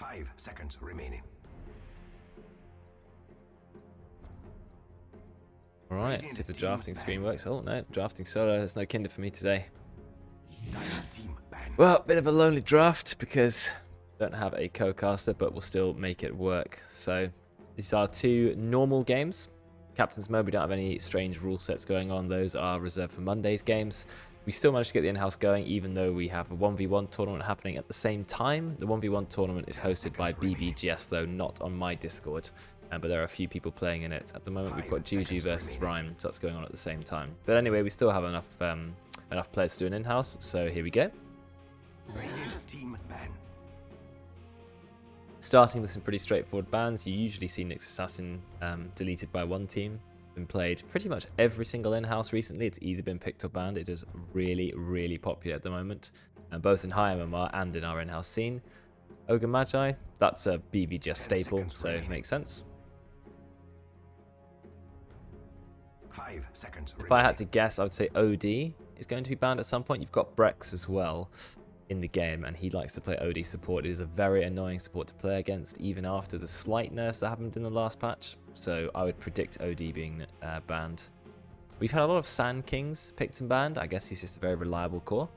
5 seconds remaining. Alright, let's see if the drafting screen works. Oh no, drafting solo. There's no Kinder for me today. Well, bit of a lonely draft because I don't have a co-caster, but we'll still make it work. So these are two normal games. Captain's Mode, we don't have any strange rule sets going on. Those are reserved for Monday's games. We still managed to get the in-house going, even though we have a 1v1 tournament happening at the same time. The 1v1 tournament is hosted by BBGS, though not on my Discord. But there are a few people playing in it. At the moment, we've got Juju versus Rhyme, so that's going on at the same time. But anyway, we still have enough players to do an in-house, so here we go. Team ban. Starting with some pretty straightforward bans. You usually see Nyx Assassin deleted by one team. It's been played pretty much every single in-house recently. It's either been picked or banned. It is really, really popular at the moment, both in high MMR and in our in-house scene. Ogre Magi, that's a BBGS staple, so it makes sense. 5 seconds If I had to guess, I would say OD is going to be banned at some point. You've got Brex as well in the game, and he likes to play OD support. It is a very annoying support to play against, even after the slight nerfs that happened in the last patch. So I would predict OD being banned. We've had a lot of Sand Kings picked and banned. I guess he's just a very reliable core.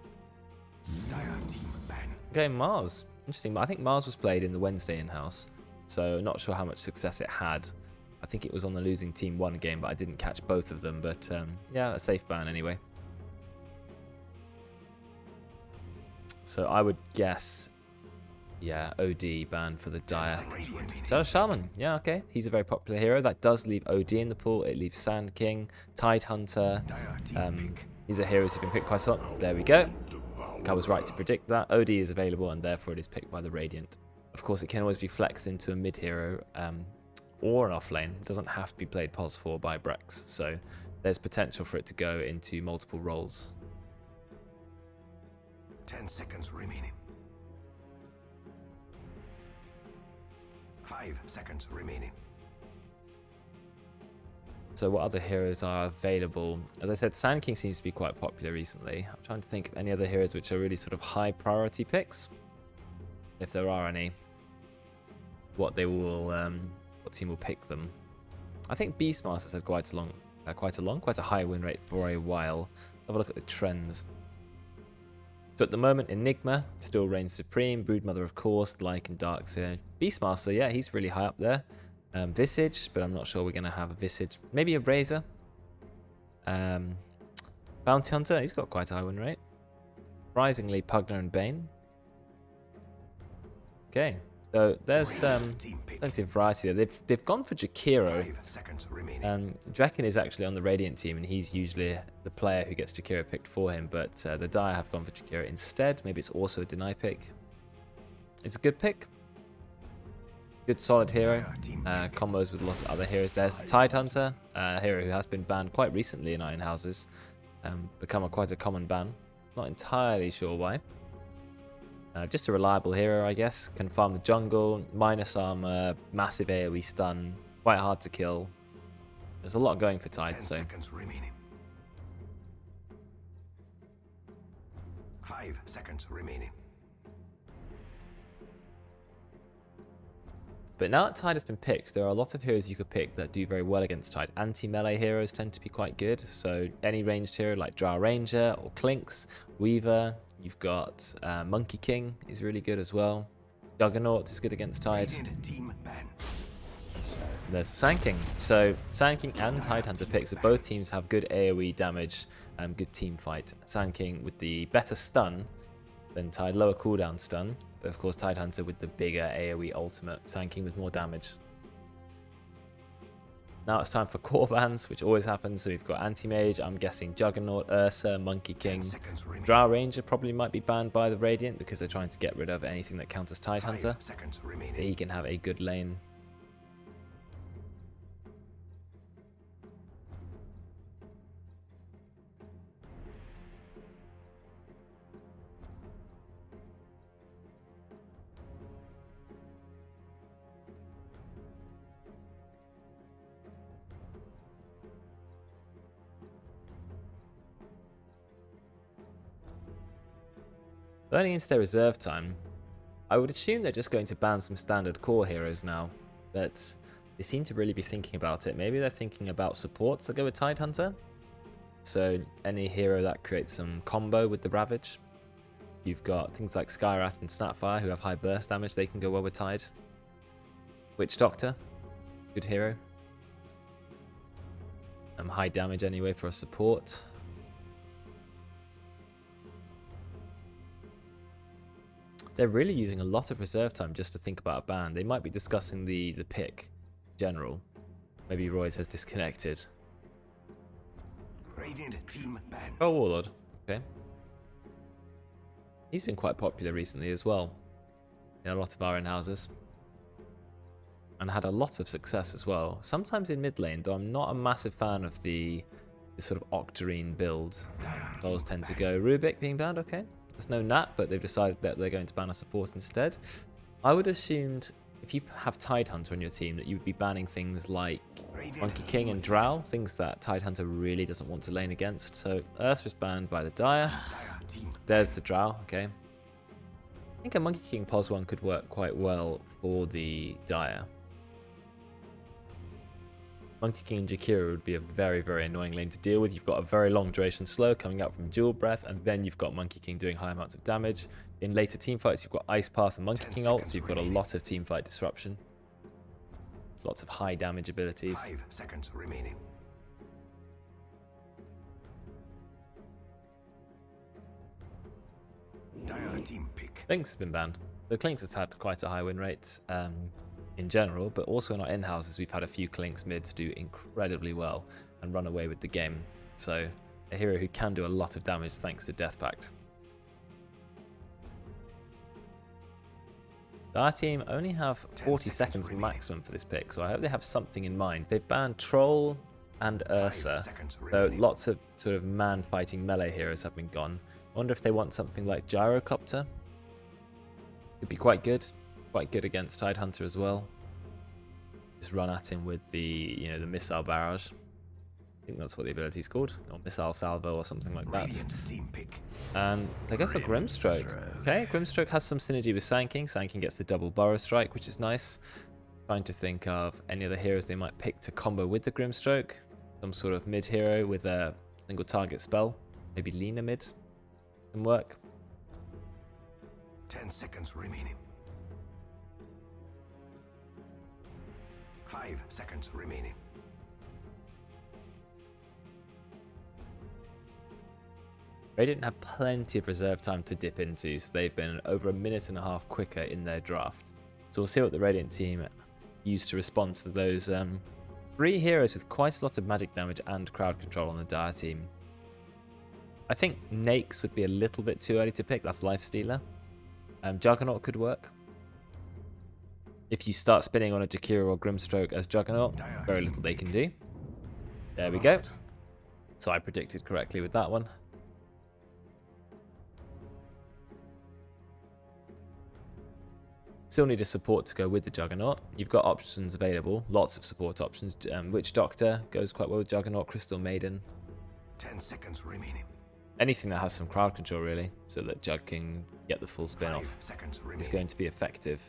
Okay, Mars. Interesting. But I think Mars was played in the Wednesday in-house, so not sure how much success it had. I think it was on the losing team one game, but I didn't catch both of them. But yeah, a safe ban anyway. So I would guess, yeah, OD ban for the Dire. Shadow Shaman, yeah, okay. He's a very popular hero. That does leave OD in the pool. It leaves Sand King, Tide Hunter. These are heroes who can pick quite a lot. There we go. I was right to predict that. OD is available, and therefore it is picked by the Radiant. Of course, it can always be flexed into a mid hero or an off lane. It doesn't have to be played pos 4 by Brex. So there's potential for it to go into multiple roles. 10 seconds remaining. 5 seconds remaining. So what other heroes are available? As I said, Sand King seems to be quite popular recently. I'm trying to think of any other heroes which are really sort of high priority picks, if there are any. What team will pick them? I think Beastmaster's had quite a high win rate for a while. Have a look at the trends. So at the moment, Enigma still reigns supreme. Broodmother, of course, Lycan, Darkseer. Beastmaster, yeah, he's really high up there. Visage, but I'm not sure we're going to have a Visage. Maybe a Razor. Bounty Hunter, he's got quite a high win rate. Surprisingly, Pugner and Bane. Okay, so there's plenty of variety there. They've gone for Jakiro. Draken is actually on the Radiant team, and he's usually the player who gets Jakiro picked for him, but the Dire have gone for Jakiro instead. Maybe it's also a deny pick. It's a good pick. Good solid hero. Combos with a lot of other heroes. There's the Tide Hunter, a hero who has been banned quite recently in Iron Houses. Become quite a common ban. Not entirely sure why. Just a reliable hero, I guess. Can farm the jungle, minus armor, massive AoE stun, quite hard to kill. There's a lot going for Tide, so. 5 seconds remaining. But now that Tide has been picked, there are a lot of heroes you could pick that do very well against Tide. Anti-melee heroes tend to be quite good, so any ranged hero like Drow Ranger or Clinks, Weaver, you've got Monkey King is really good as well. Juggernaut is good against Tide. There's Sand King. So Sand King and Tide Hunter picks, so both teams have good AoE damage and good team fight. Sand King with the better stun than Tide, lower cooldown stun. But of course, Tide Hunter with the bigger AoE ultimate. Sand King with more damage. Now it's time for core bans, which always happens. So we've got Anti-Mage, I'm guessing Juggernaut, Ursa, Monkey King. Drow Ranger probably might be banned by the Radiant because they're trying to get rid of anything that counts as Tide Hunter. He can have a good lane. Burning into their reserve time. I would assume they're just going to ban some standard core heroes now, but they seem to really be thinking about it. Maybe they're thinking about supports that go with Tidehunter. So any hero that creates some combo with the Ravage. You've got things like Skywrath and Snapfire who have high burst damage, they can go well with Tide. Witch Doctor, good hero. High damage anyway for a support. They're really using a lot of reserve time just to think about a ban. They might be discussing the pick in general. Maybe Royce has disconnected. Radiant team ban. Oh, Warlord. Okay. He's been quite popular recently as well in a lot of our in-houses. And had a lot of success as well. Sometimes in mid lane, though I'm not a massive fan of the sort of Octarine build. Those tend to go. Rubik being banned, okay. There's no Nat, but they've decided that they're going to ban a support instead. I would have assumed if you have Tidehunter on your team that you would be banning things like Monkey King and Drow, things that Tidehunter really doesn't want to lane against. So Earth was banned by the Dire. There's the Drow, okay. I think a Monkey King POS 1 could work quite well for the Dire. Monkey King and Jakira would be a very, very annoying lane to deal with. You've got a very long duration slow coming out from Dual Breath, and then you've got Monkey King doing high amounts of damage. In later teamfights, you've got Ice Path and Monkey King ult, so you've got a lot of teamfight disruption. Lots of high damage abilities. 5 seconds remaining. Dire team pick. Clinks has been banned. The Clinks has had quite a high win rate in general, but also in our in-houses we've had a few Clinks mids do incredibly well and run away with the game. So a hero who can do a lot of damage thanks to Death Pact. Our team only have 40 seconds maximum for this pick, so I hope they have something in mind. They've banned Troll and Ursa, so lots of sort of man-fighting melee heroes have been gone. I wonder if they want something like Gyrocopter. Could be quite good against Tidehunter as well. Just run at him with the the missile barrage. I think that's what the ability's called, or missile salvo or something like that. And they go for Grimstroke. Okay, Grimstroke has some synergy with Sand King. Sand King gets the double burrow strike, which is nice. Trying to think of any other heroes they might pick to combo with the Grimstroke. Some sort of mid hero with a single target spell. Maybe Lina mid can work. 10 seconds remaining. 5 seconds remaining. Radiant have plenty of reserve time to dip into, so they've been over a minute and a half quicker in their draft. So we'll see what the Radiant team used to respond to those 3 heroes with quite a lot of magic damage and crowd control on the Dire team. I think Nakes would be a little bit too early to pick, that's Lifestealer. Juggernaut could work. If you start spinning on a Jakira or Grimstroke as Juggernaut, very little they can do. There we go. So I predicted correctly with that one. Still need a support to go with the Juggernaut. You've got options available, lots of support options. Witch Doctor goes quite well with Juggernaut, Crystal Maiden. 10 seconds remaining. Anything that has some crowd control really, so that Jug can get the full spin off, is going to be effective.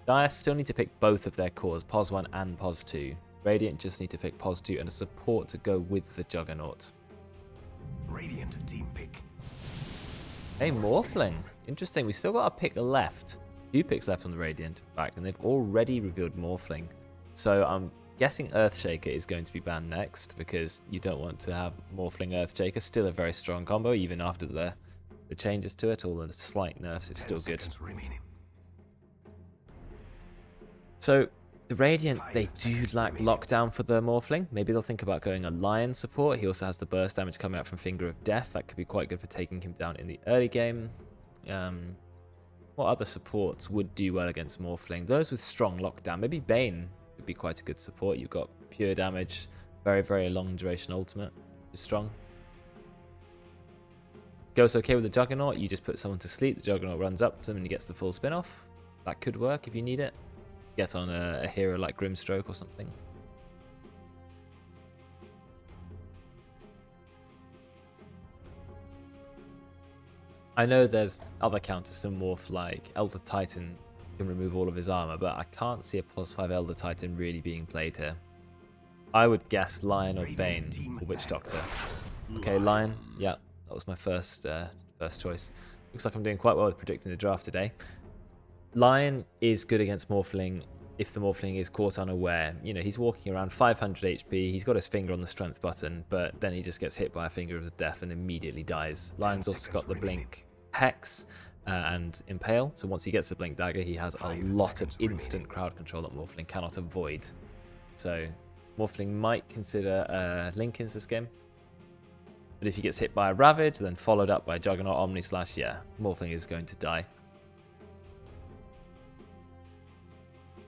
Dire still need to pick both of their cores, POS 1 and POS 2. Radiant just need to pick POS 2 and a support to go with the Juggernaut. Radiant team pick. Hey, Morphling. Interesting, we still got a pick left. 2 picks left on the Radiant, in fact, and they've already revealed Morphling. So I'm guessing Earthshaker is going to be banned next, because you don't want to have Morphling Earthshaker. Still a very strong combo, even after the changes to it, all the slight nerfs, it's still good. So the Radiant, they do lack lockdown for the Morphling. Maybe they'll think about going a Lion support. He also has the burst damage coming out from Finger of Death. That could be quite good for taking him down in the early game. What other supports would do well against Morphling? Those with strong lockdown. Maybe Bane would be quite a good support. You've got pure damage, very, very long duration ultimate, which is strong. Goes okay with the Juggernaut. You just put someone to sleep. The Juggernaut runs up to them and he gets the full spin off. That could work if you need it. Get on a hero like Grimstroke or something. – I know there's other counters to Morph, like Elder Titan can remove all of his armor, but I can't see a +5 Elder Titan really being played here. I would guess Lion or Bane or Witch Doctor. Okay, Lion. Yeah, that was my first choice. Looks like I'm doing quite well with predicting the draft today. Lion is good against Morphling if the Morphling is caught unaware. You know, he's walking around 500 HP, he's got his finger on the strength button, but then he just gets hit by a finger of death and immediately dies. Lion's also got the blink Hex and Impale, so once he gets the blink dagger, he has a lot of instant crowd control that Morphling cannot avoid. So Morphling might consider Linken's this game. But if he gets hit by a Ravage, then followed up by Juggernaut Omni Slash, yeah, Morphling is going to die.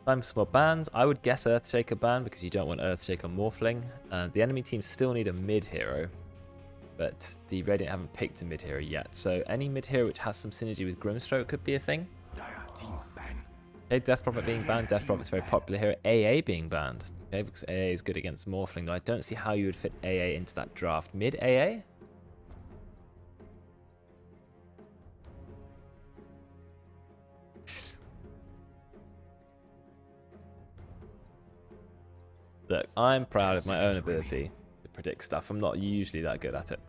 Time for some more bans. I would guess Earthshaker ban because you don't want Earthshake on Morphling. The enemy team still need a mid hero, but the Radiant haven't picked a mid hero yet. So any mid hero which has some synergy with Grimstroke could be a thing. Okay, Death Prophet being banned. Death Prophet's a very popular hero. AA being banned. Okay, because AA is good against Morphling. Though I don't see how you would fit AA into that draft. Mid AA? Look, I'm proud of my own ability to predict stuff. I'm not usually that good at it.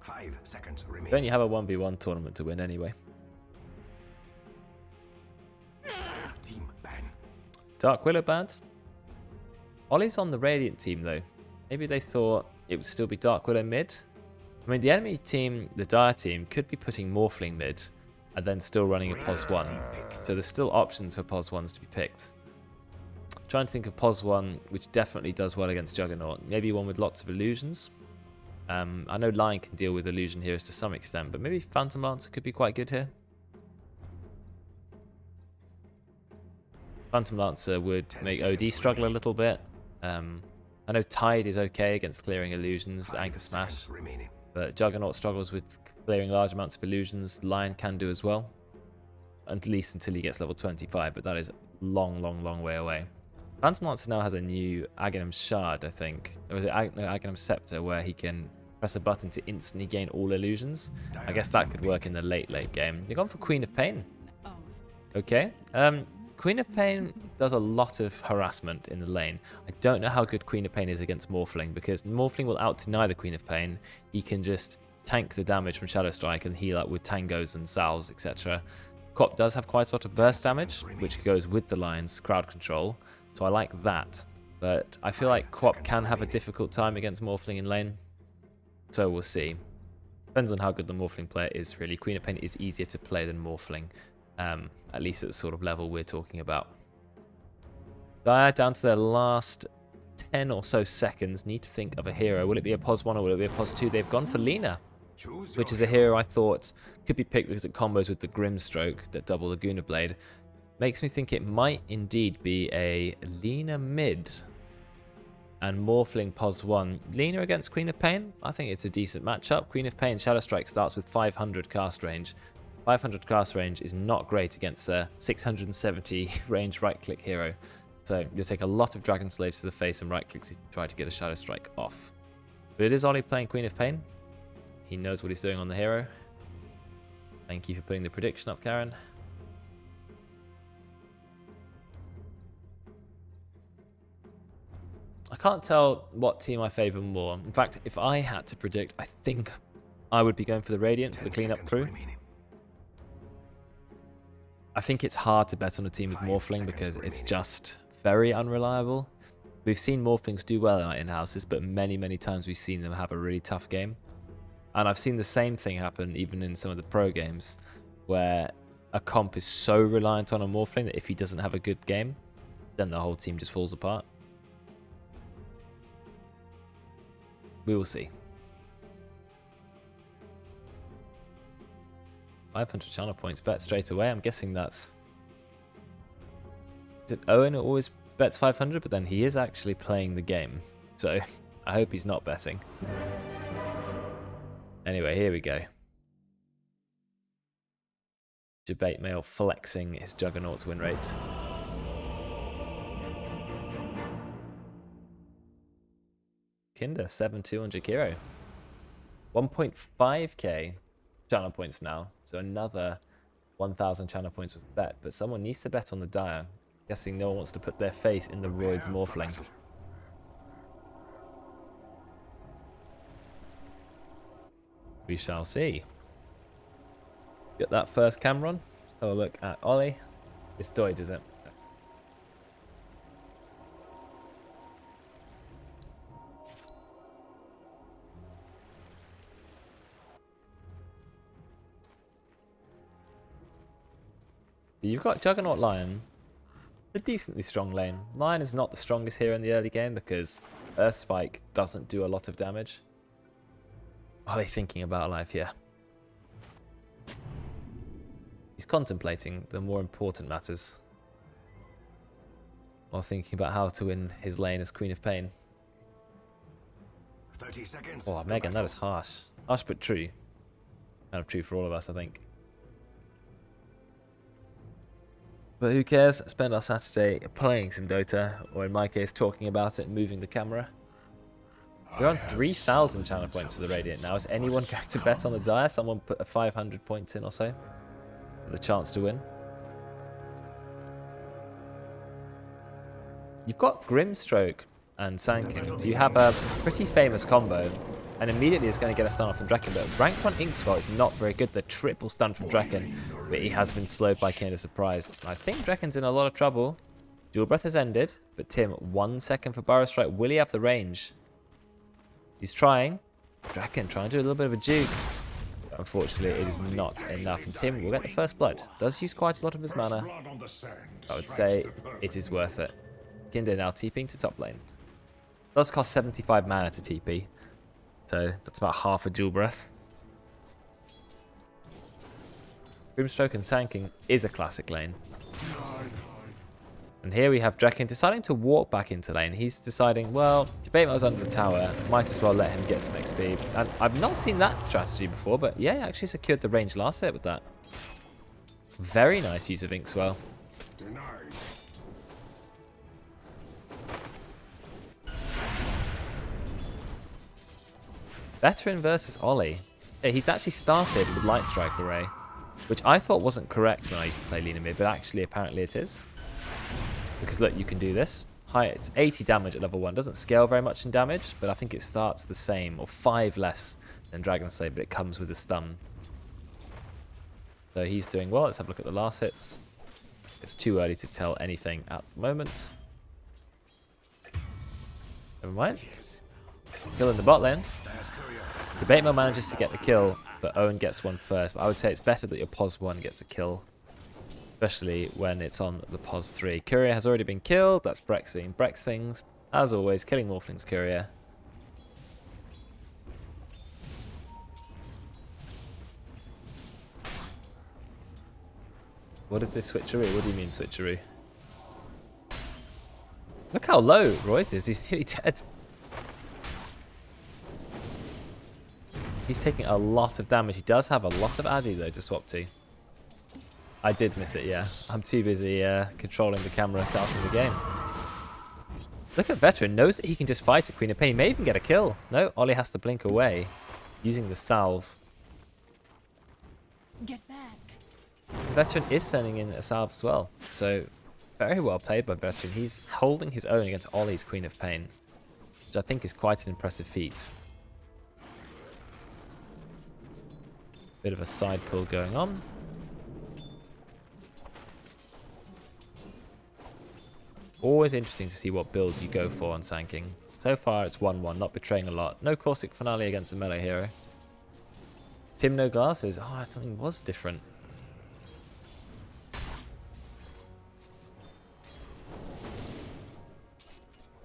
5 seconds remaining. Don't you have a 1v1 tournament to win anyway? Team ban. Dark Willow banned. Ollie's on the Radiant team though. Maybe they thought it would still be Dark Willow mid. I mean, the enemy team, the Dire team, could be putting Morphling mid and then still running a POS1. So there's still options for POS1s to be picked. Trying to think of POS1 which definitely does well against Juggernaut. Maybe one with lots of illusions. I know Lion can deal with illusion heroes to some extent, but maybe Phantom Lancer could be quite good here. Phantom Lancer would make OD struggle a little bit. I know Tide is okay against clearing illusions, Anchor Smash, but Juggernaut struggles with clearing large amounts of illusions. Lion can do as well, at least until he gets level 25, but that is long way away. Phantom Lancer now has a new Aghanim Shard, I think. Or was it Aghanim Scepter, where he can press a button to instantly gain all illusions. I guess that could work in the late game. They've gone for Queen of Pain. Okay. Queen of Pain does a lot of harassment in the lane. I don't know how good Queen of Pain is against Morphling, because Morphling will out-deny the Queen of Pain. He can just tank the damage from Shadow Strike and heal up with Tangos and Salves, etc. Cop does have quite a lot of burst damage, which goes with the Lion's crowd control. So I like that, but I feel like Quap can have a difficult time against Morphling in lane. So we'll see. Depends on how good the Morphling player is, really. Queen of Pain is easier to play than Morphling, at least at the sort of level we're talking about. Dire down to their last 10 or so seconds. Need to think of a hero. Will it be a POS1 or will it be a POS2? They've gone for Lina, which is a hero I thought could be picked because it combos with the Grimstroke that double Laguna Blade. Makes me think it might indeed be a Lina mid and Morphling POS1. Lina against Queen of Pain? I think it's a decent matchup. Queen of Pain Shadow Strike starts with 500 cast range. 500 cast range is not great against a 670 range right-click hero. So you'll take a lot of Dragon Slaves to the face and right-clicks if you try to get a Shadow Strike off. But it is Ollie playing Queen of Pain. He knows what he's doing on the hero. Thank you for putting the prediction up, Karen. I can't tell what team I favour more. In fact, if I had to predict, I think I would be going for the Radiant for the cleanup crew. I think it's hard to bet on a team with Morphling because it's just very unreliable. We've seen Morphlings do well in our in-houses, but many times we've seen them have a really tough game. And I've seen the same thing happen even in some of the pro games, where a comp is so reliant on a Morphling that if he doesn't have a good game, then the whole team just falls apart. We will see. 500 channel points bet straight away. I'm guessing that's... Is it Owen who always bets 500? But then he is actually playing the game. So I hope he's not betting. Anyway, here we go. Debate Mail flexing his Juggernaut's win rate. Kinder, 7-2 on Jakiro. 1.5k channel points now. So another 1,000 channel points was bet. But someone needs to bet on the Dire. Guessing no one wants to put their faith in the Roids Morphling. We shall see. Get that first camera on. Have a look at Ollie. It's Doid, is it? You've got Juggernaut Lion. A decently strong lane. Lion is not the strongest here in the early game because Earth Spike doesn't do a lot of damage. Ollie thinking about life here. He's contemplating the more important matters. While thinking about how to win his lane as Queen of Pain. 30 seconds. Oh, Megan, that is harsh. Harsh but true. Kind of true for all of us, I think. But who cares? Spend our Saturday playing some Dota, or in my case, talking about it and moving the camera. We're on 3,000 channel points for the Radiant now. Is anyone going to bet on the Dire? Someone put a 500 points in or so. With a chance to win. You've got Grimstroke and Sandking. So you have a pretty famous combo. And immediately it's going to get a stun off from Draken. But rank 1 Inkswell is not very good. The triple stun from Draken. But he has been slowed by Kind of Surprise. I think Draken's in a lot of trouble. Dual Breath has ended. But Tim, 1 second for Burrow Strike. Will he have the range? He's trying. Draken trying to do a little bit of a juke. But unfortunately, it is not enough. And Tim will get the first blood. Does use quite a lot of his mana. I would say it is worth it. Kinder now TPing to top lane. Does cost 75 mana to TP. So that's about half a dual breath. Grimstroke and Sandking is a classic lane. And here we have Draken deciding to walk back into lane. He's deciding, well, Debate Mode's under the tower. Might as well let him get some XP. And I've not seen that strategy before, but yeah, he actually secured the range last hit with that. Very nice use of Inkswell. Veteran versus Ollie. Yeah, he's actually started with Light Strike Array, which I thought wasn't correct when I used to play Lina mid, but actually apparently it is. Because look, you can do this. Hi, it's 80 damage at level 1. Doesn't scale very much in damage, but I think it starts the same, or 5 less than Dragon Slayer, but it comes with a stun. So he's doing well. Let's have a look at the last hits. It's too early to tell anything at the moment. Never mind. Kill in the bot lane. Debate Mode manages to get the kill, but Owen gets one first. But I would say it's better that your POS 1 gets a kill, especially when it's on the POS 3. Courier has already been killed. That's Brex doing Brex things. As always, killing Morphling's Courier. What is this switcheroo? What do you mean switcheroo? Look how low Royd is. He's nearly dead. He's taking a lot of damage. He does have a lot of Addy though to swap to. I did miss it, yeah. I'm too busy controlling the camera, casting the game. Look at Veteran. Knows that he can just fight a Queen of Pain. He may even get a kill. No, Ollie has to blink away using the salve. Get back. Veteran is sending in a salve as well. So very well played by Veteran. He's holding his own against Ollie's Queen of Pain, which I think is quite an impressive feat. Bit of a side pull going on. Always interesting to see what build you go for on Sandking. So far it's 1-1, not betraying a lot. No Caustic Finale against a melee hero. Tim no glasses. Oh, something was different.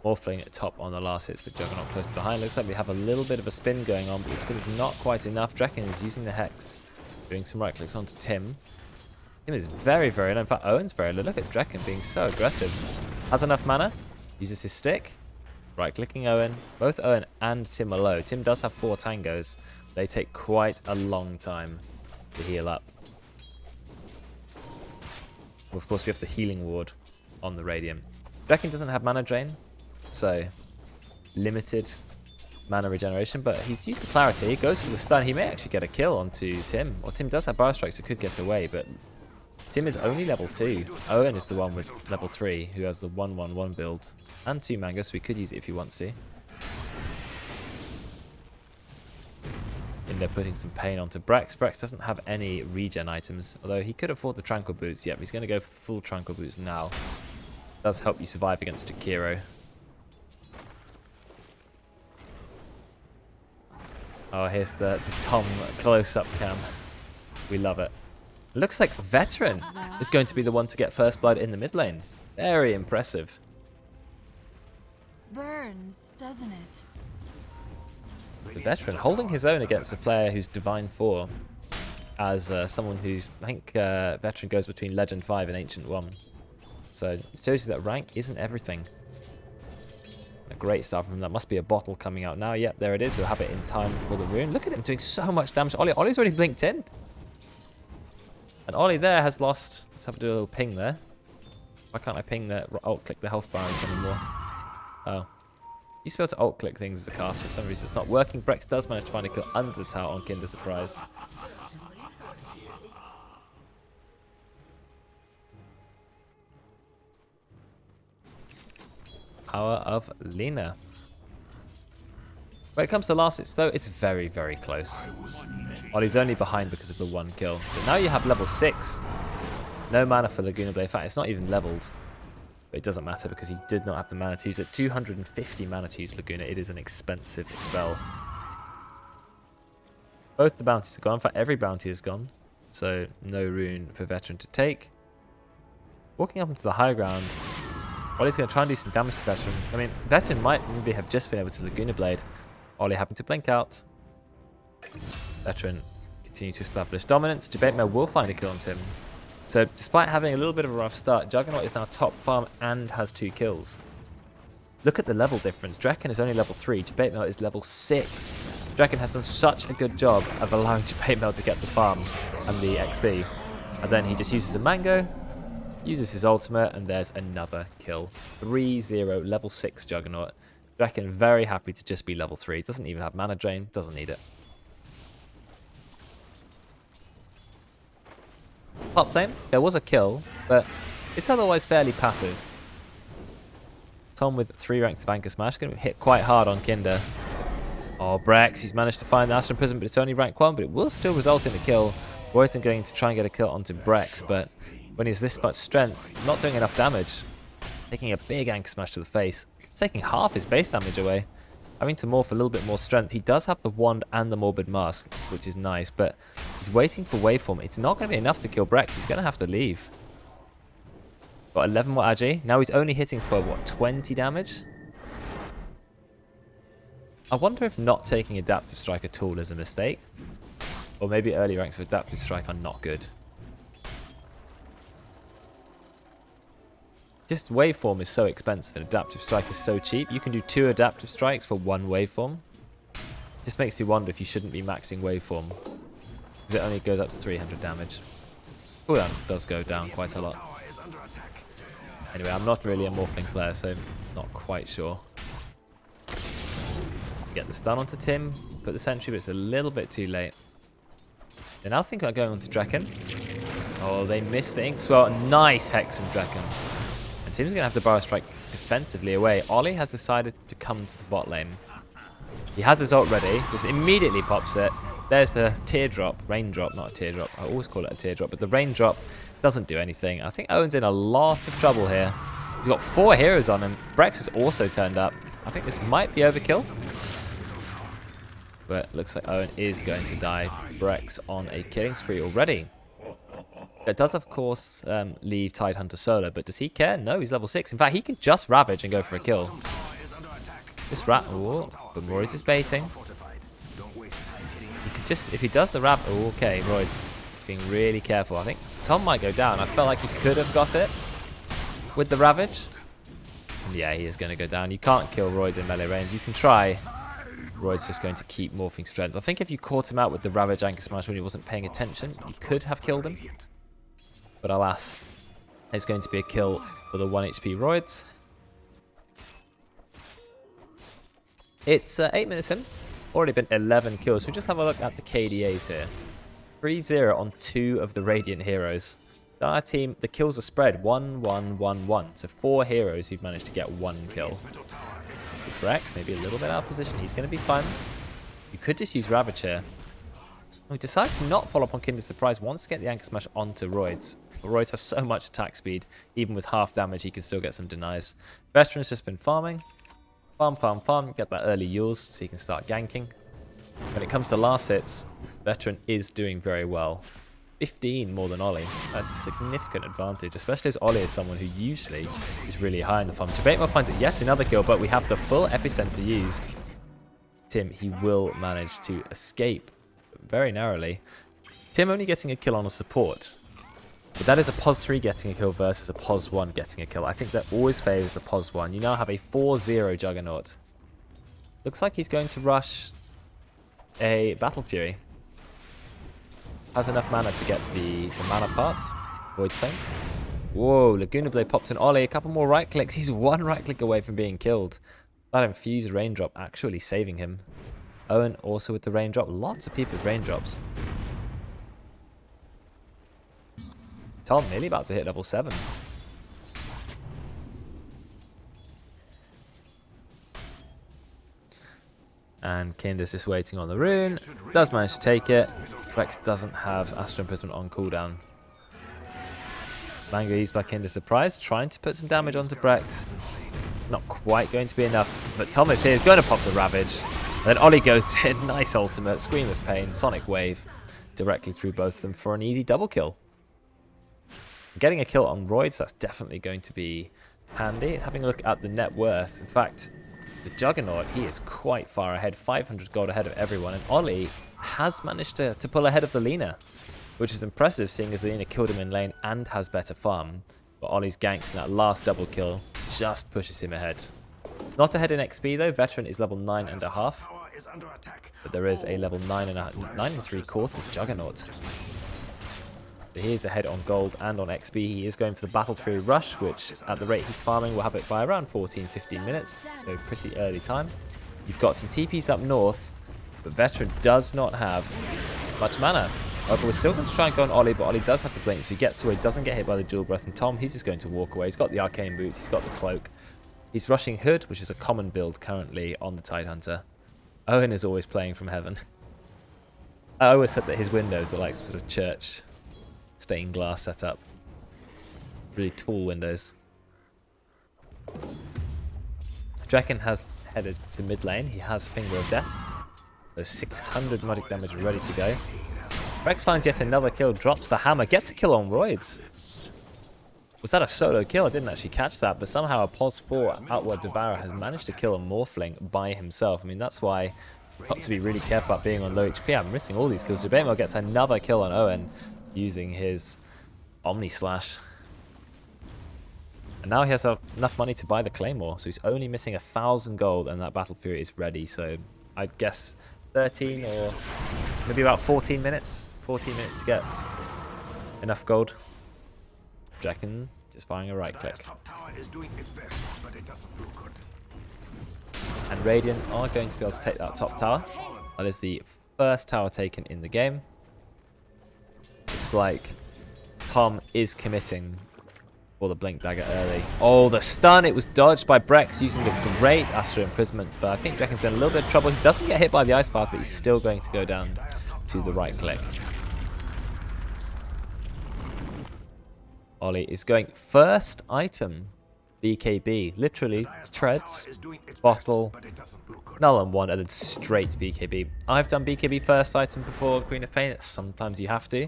Morphling at top on the last hits, but Juggernaut close behind. Looks like we have a little bit of a spin going on, but the spin is not quite enough. Draken is using the Hex, doing some right clicks onto Tim. Tim is very, very low. In fact, Owen's very low. Look at Draken being so aggressive. Has enough mana, uses his stick. Right clicking Owen. Both Owen and Tim are low. Tim does have 4 tangos. They take quite a long time to heal up. Well, of course, we have the healing ward on the Radiant. Draken doesn't have mana drain, so limited mana regeneration, but he's used the clarity, goes for the stun. He may actually get a kill onto Tim, or Tim does have Bio Strikes, so could get away, but Tim is only level 2. Owen is the one with level 3, who has the 1-1-1 build, and 2 mango, so he could use it if he wants to. And they're putting some pain onto Brex. Brex doesn't have any regen items, although he could afford the Tranquil Boots. Yep, he's going to go for the full Tranquil Boots now. Does help you survive against Jakiro. Oh, here's the Tom close-up cam. We love it. Looks like Veteran is going to be the one to get first blood in the mid lane. Very impressive. Burns, doesn't it? The Veteran holding his own against a player who's Divine 4. As someone who's, I think Veteran goes between Legend 5 and Ancient 1. So it shows you that rank isn't everything. A great start from him. That must be a bottle coming out now. Yep, there it is. He'll have it in time for the rune. Look at him doing so much damage. Ollie's already blinked in. And Ollie there has lost. Let's have to do a little ping there. Why can't I ping the alt-click the health bars anymore? Oh. You used to be able to alt-click things as a caster. For some reason it's not working. Brex does manage to find a kill under the tower on Kinder Surprise. Power of Lina. When it comes to last hits though, it's very, very close. Ollie's only behind because of the 1 kill. But now you have level 6. No mana for Laguna Blade. In fact, it's not even leveled. But it doesn't matter because he did not have the mana to use it. 250 mana to use Laguna. It is an expensive spell. Both the bounties are gone. In fact, every bounty is gone. So no rune for Veteran to take. Walking up into the high ground. Ollie's going to try and do some damage to Veteran. I mean, Veteran might maybe have just been able to Laguna Blade. Ollie happened to blink out. Veteran continue to establish dominance. Debate Mare will find a kill on Tim. So despite having a little bit of a rough start, Juggernaut is now top farm and has 2 kills. Look at the level difference. Draken is only level 3. Debate Mare is level 6. Draken has done such a good job of allowing Debate Mare to get the farm and the XP. And then he just uses a mango, uses his ultimate, and there's another kill. 3-0, level 6 Juggernaut. Draken very happy to just be level 3. Doesn't even have mana drain, doesn't need it. Top lane, there was a kill, but it's otherwise fairly passive. Tom with 3 ranks of Anchor Smash, going to hit quite hard on Kinder. Oh, Brex, he's managed to find the Astral Imprisonment, but it's only rank 1, but it will still result in a kill. Royton going to try and get a kill onto Brex, but when he's this much strength, not doing enough damage. Taking a big Anchor Smash to the face. It's taking half his base damage away. Having to morph a little bit more strength. He does have the wand and the Morbid Mask, which is nice, but he's waiting for waveform. It's not going to be enough to kill Brex. He's going to have to leave. Got 11 more Agi. Now he's only hitting for, what, 20 damage? I wonder if not taking Adaptive Strike at all is a mistake. Or maybe early ranks of Adaptive Strike are not good. Just waveform is so expensive and Adaptive Strike is so cheap. You can do 2 Adaptive Strikes for 1 waveform. Just makes me wonder if you shouldn't be maxing waveform. Because it only goes up to 300 damage. Cooldown does go down quite a lot. Anyway, I'm not really a Morphling player, so not quite sure. Get the stun onto Tim, put the sentry, but it's a little bit too late. They're now thinking about going on to Draken. Oh, they missed the Inkswell. Nice Hex from Draken. And Tim's going to have to Burrow Strike defensively away. Ollie has decided to come to the bot lane. He has his ult ready, just immediately pops it. There's the teardrop, raindrop, not a teardrop. I always call it a teardrop, but the raindrop doesn't do anything. I think Owen's in a lot of trouble here. He's got 4 heroes on him. Brex has also turned up. I think this might be overkill. But looks like Owen is going to die. Brex on a killing spree already. It does, of course, leave Tidehunter solo, but does he care? No, he's level 6. In fact, he can just Ravage and go for a kill. Just but Roy's is baiting. He could just, if he does the Rav, okay, Roy's being really careful. I think Tom might go down. I felt like he could have got it with the Ravage. And yeah, he is going to go down. You can't kill Roy's in melee range. You can try. Roy's just going to keep morphing strength. I think if you caught him out with the Ravage Anchor Smash when he wasn't paying attention, you could have killed him. But alas, it's going to be a kill for the 1 HP Roids. It's 8 minutes in. Already been 11 kills. We just have a look at the KDAs here. 3-0 on 2 of the Radiant heroes. Our team, the kills are spread 1-1-1-1. So 4 heroes who've managed to get 1 kill. Rex maybe a little bit out of position. He's going to be fun. You could just use Ravage here. He decides to not follow up on Kinder's Surprise. Wants to get the Anchor Smash onto Roids. But Roids has so much attack speed. Even with half damage, he can still get some denies. Veteran's just been farming. Farm. Get that early Yules so he can start ganking. When it comes to last hits, Veteran is doing very well. 15 more than Ollie. That's a significant advantage, especially as Ollie is someone who usually is really high in the farm. Jabetmo finds it yet another kill, but we have the full epicenter used. Tim, he will manage to escape very narrowly. Tim only getting a kill on a support. But that is a POS 3 getting a kill versus a POS 1 getting a kill. I think that always favours the POS 1. You now have a 4-0 Juggernaut. Looks like he's going to rush a Battle Fury. Has enough mana to get the mana part. Void Stone. Whoa, Laguna Blade popped an Ollie. A couple more right clicks. He's 1 right click away from being killed. That infused raindrop actually saving him. Owen also with the raindrop. Lots of people with raindrops. Tom nearly about to hit level 7. And Kinder's just waiting on the rune. Does manage to take it. Rex doesn't have Astral Imprisonment on cooldown. Mango used by Kinder's Surprise. Trying to put some damage onto Brex. Not quite going to be enough. But Tom is here. Going to pop the Ravage. And then Ollie goes in. Nice ultimate. Scream of Pain. Sonic Wave. Directly through both of them for an easy double kill. Getting a kill on Roids, that's definitely going to be handy. Having a look at the net worth. In fact, the Juggernaut, he is quite far ahead. 500 gold ahead of everyone. And Ollie has managed to pull ahead of the Lina, which is impressive seeing as the Lina killed him in lane and has better farm. But Ollie's ganks in that last double kill just pushes him ahead. Not ahead in XP though. Veteran is level 9.5. But there is a level 9 3/4 Juggernaut. So he is ahead on gold and on XP. He is going for the Battle Fury Rush, which at the rate he's farming will have it by around 14-15 minutes. So pretty early time. You've got some TPs up north, but Veteran does not have much mana. However, we're still going to try and go on Ollie, but Ollie does have to blink, so he gets away, doesn't get hit by the Dual Breath. And Tom, he's just going to walk away. He's got the Arcane Boots, he's got the Cloak. He's rushing Hood, which is a common build currently on the Tidehunter. Owen is always playing from heaven. I always said that his windows are like some sort of church stained glass setup. Really tall windows. Draken has headed to mid lane. He has Finger of Death. So 600 magic damage ready to go. Rex finds yet another kill, drops the hammer, gets a kill on Roids. Was that a solo kill? I didn't actually catch that, but somehow a POS 4 Outward Devourer has managed to kill a Morphling by himself. I mean, that's why you've got to be really careful about being on low HP. I'm missing all these kills. Jabetmo gets another kill on Owen using his Omni Slash. And now he has enough money to buy the Claymore, so he's only missing 1,000 gold and that Battle Fury is ready. So I'd guess 13 or maybe about 14 minutes. 14 minutes to get enough gold. Draken just firing a right click. And Radiant are going to be able to take that top tower. That is the first tower taken in the game. Looks like Tom is committing for the Blink Dagger early. Oh, the stun! It was dodged by Brex using the great Astral Imprisonment, but I think Draken's in a little bit of trouble. He doesn't get hit by the Ice Path, but he's still going to go down to the right click. Ollie is going first item. BKB. Literally, treads, bottle, null and 1, and then straight to BKB. I've done BKB first item before Queen of Pain. Sometimes you have to.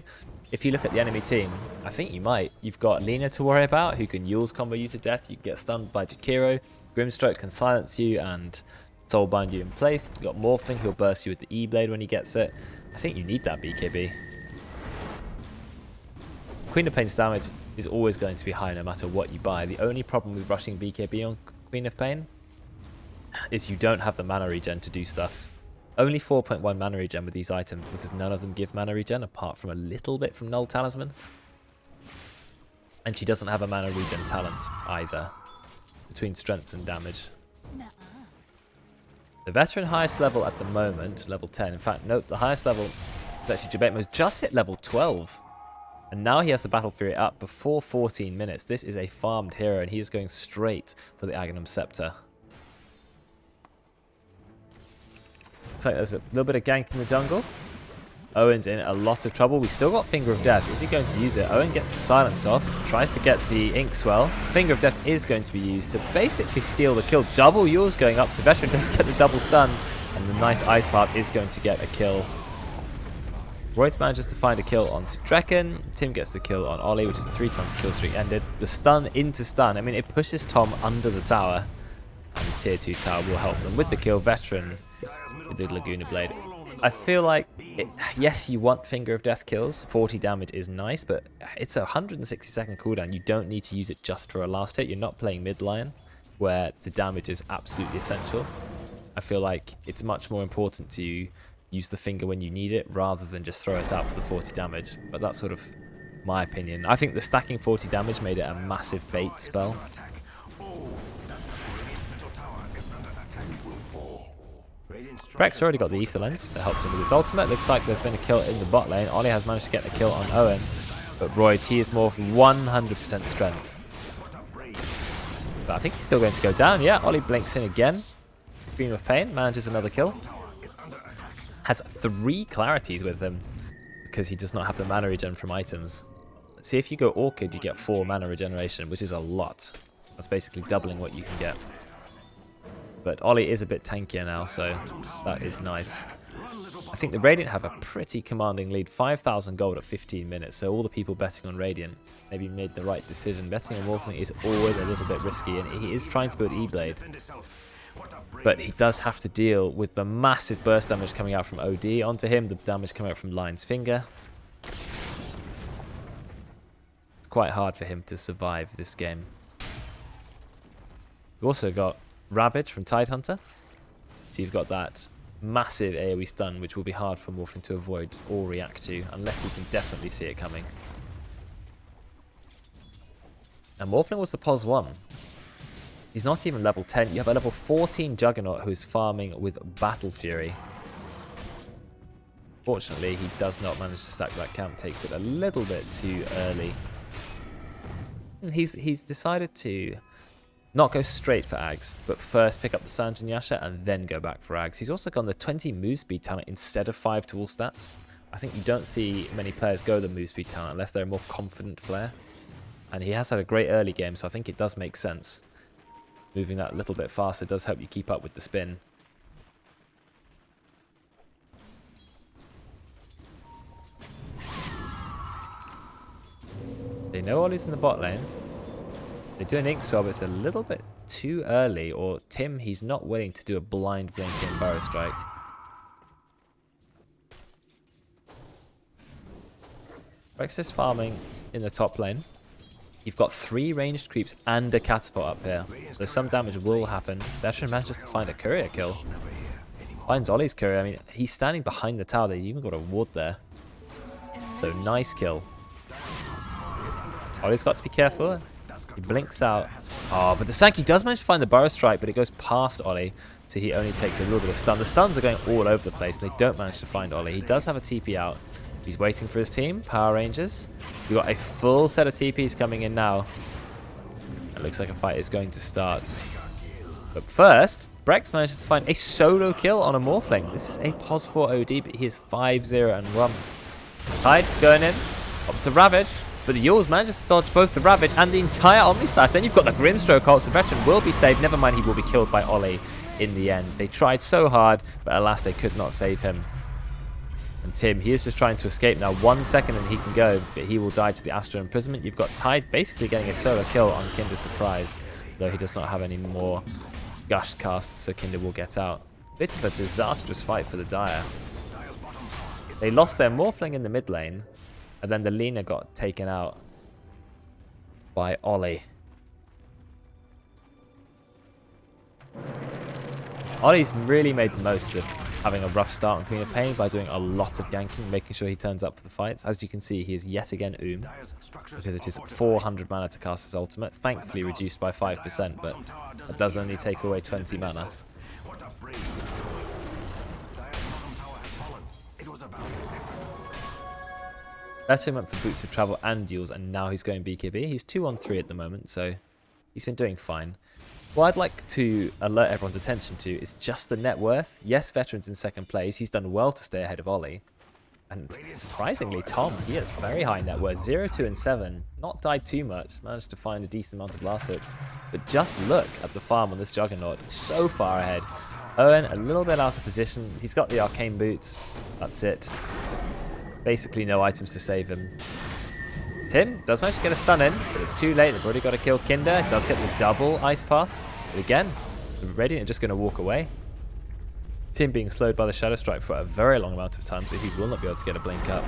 If you look at the enemy team, I think you might. You've got Lina to worry about, who can Yules combo you to death. You can get stunned by Jakiro. Grimstroke can silence you and soulbind you in place. You've got Morphling, who'll burst you with the E-Blade when he gets it. I think you need that BKB. Queen of Pain's damage is always going to be high no matter what you buy. The only problem with rushing BKB on Queen of Pain is you don't have the mana regen to do stuff. Only 4.1 mana regen with these items because none of them give mana regen apart from a little bit from Null Talisman. And she doesn't have a mana regen talent either, between strength and damage. The veteran highest level at the moment, level 10. In fact, note the highest level is actually Jabetmo's just hit level 12. And now he has the Battle Fury up before 14 minutes. This is a farmed hero, and he is going straight for the Aghanim Scepter. Looks like there's a little bit of gank in the jungle. Owen's in a lot of trouble. We still got Finger of Death. Is he going to use it? Owen gets the silence off. Tries to get the Ink Swell. Finger of Death is going to be used to basically steal the kill. Double yours going up. So Veteran does get the double stun. And the nice Ice Path is going to get a kill. Royce manages to find a kill onto Drekken. Tim gets the kill on Ollie, which is the 3x kill streak ended. The stun into stun. I mean, it pushes Tom under the tower. And the tier 2 tower will help them with the kill. Veteran with the Laguna Blade. I feel like, yes, you want Finger of Death kills. 40 damage is nice, but it's a 160-second cooldown. You don't need to use it just for a last hit. You're not playing mid lane, where the damage is absolutely essential. I feel like it's much more important to use the Finger when you need it, rather than just throw it out for the 40 damage. But that's sort of my opinion. I think the stacking 40 damage made it a massive bait spell. Breck's already got the Ether Lens that helps him with his ultimate. Looks like there's been a kill in the bot lane. Ollie has managed to get the kill on Owen. But Roy T is more of 100% strength. But I think he's still going to go down. Yeah, Ollie blinks in again. Beam of Pain manages another kill. Has 3 clarities with him because he does not have the mana regen from items. See, if you go Orchid, you get 4 mana regeneration, which is a lot. That's basically doubling what you can get. But Ollie is a bit tankier now, so that is nice. I think the Radiant have a pretty commanding lead. 5,000 gold at 15 minutes, so all the people betting on Radiant maybe made the right decision. Betting on Morphling is always a little bit risky, and he is trying to build E-Blade. But he does have to deal with the massive burst damage coming out from OD onto him, the damage coming out from Lion's Finger. It's quite hard for him to survive this game. We've also got Ravage from Tidehunter. So you've got that massive AoE stun, which will be hard for Morphling to avoid or react to, unless he can definitely see it coming. And Morphling was the POS 1. He's not even level 10. You have a level 14 Juggernaut who's farming with Battle Fury. Fortunately, he does not manage to stack that camp. Takes it a little bit too early. And he's decided to not go straight for Ags, but first pick up the Sanjin Yasha and then go back for Ags. He's also gone the 20 move speed talent instead of 5 to all stats. I think you don't see many players go the move speed talent unless they're a more confident player. And he has had a great early game, so I think it does make sense. Moving that a little bit faster does help you keep up with the spin. They know Ollie's in the bot lane. They do an Ink Swab, it's a little bit too early, or Tim, he's not willing to do a blind blink in Burrow Strike. Rex is farming in the top lane. You've got 3 ranged creeps and a catapult up here, so some damage will happen. Veteran manages to find a courier kill. Finds Ollie's courier. I mean, he's standing behind the tower. They even got a ward there. So nice kill. Ollie's got to be careful. He blinks out. Oh, but the Sankey does manage to find the Burrow Strike, but it goes past Ollie, so he only takes a little bit of stun. The stuns are going all over the place. They don't manage to find Ollie. He does have a TP out. He's waiting for his team. Power Rangers. We've got a full set of TPs coming in now. It looks like a fight is going to start. But first, Brex manages to find a solo kill on a Morphling. This is a POS 4 OD, but he is 5-0 and 1. Tide is going in. Pops to Ravage. But the Yules manages to dodge both the Ravage and the entire Omni Slash. Then you've got the Grimstroke ult, so Veteran will be saved. Never mind, he will be killed by Ollie in the end. They tried so hard, but alas, they could not save him. And Tim, he is just trying to escape now. 1 second and he can go, but he will die to the Astral Imprisonment. You've got Tide basically getting a solo kill on Kinder Surprise, though he does not have any more Gush casts, so Kinder will get out. Bit of a disastrous fight for the Dire. They lost their Morphling in the mid lane, and then the Lina got taken out by Ollie. Ollie's really made the most of having a rough start on Queen of Pain by doing a lot of ganking, making sure he turns up for the fights. As you can see, he is yet again because it is 400 mana to cast his ultimate, thankfully reduced by 5%, but that does only take away 20 mana. Veteran went for Boots of Travel and Duels, and now he's going BKB. He's 2-on-3 at the moment, so he's been doing fine. What I'd like to alert everyone's attention to is just the net worth. Yes, Veteran's in second place. He's done well to stay ahead of Ollie. And surprisingly, Tom, he has very high net worth. 0, 2, and 7. Not died too much. Managed to find a decent amount of last hits. But just look at the farm on this Juggernaut. So far ahead. Owen, a little bit out of position. He's got the Arcane Boots. That's it. Basically no items to save him. Tim does manage to get a stun in, but it's too late. They've already got to kill Kinder. Does get the double Ice Path. But again, the Radiant are just going to walk away. Tim being slowed by the Shadow Strike for a very long amount of time, so he will not be able to get a blink up.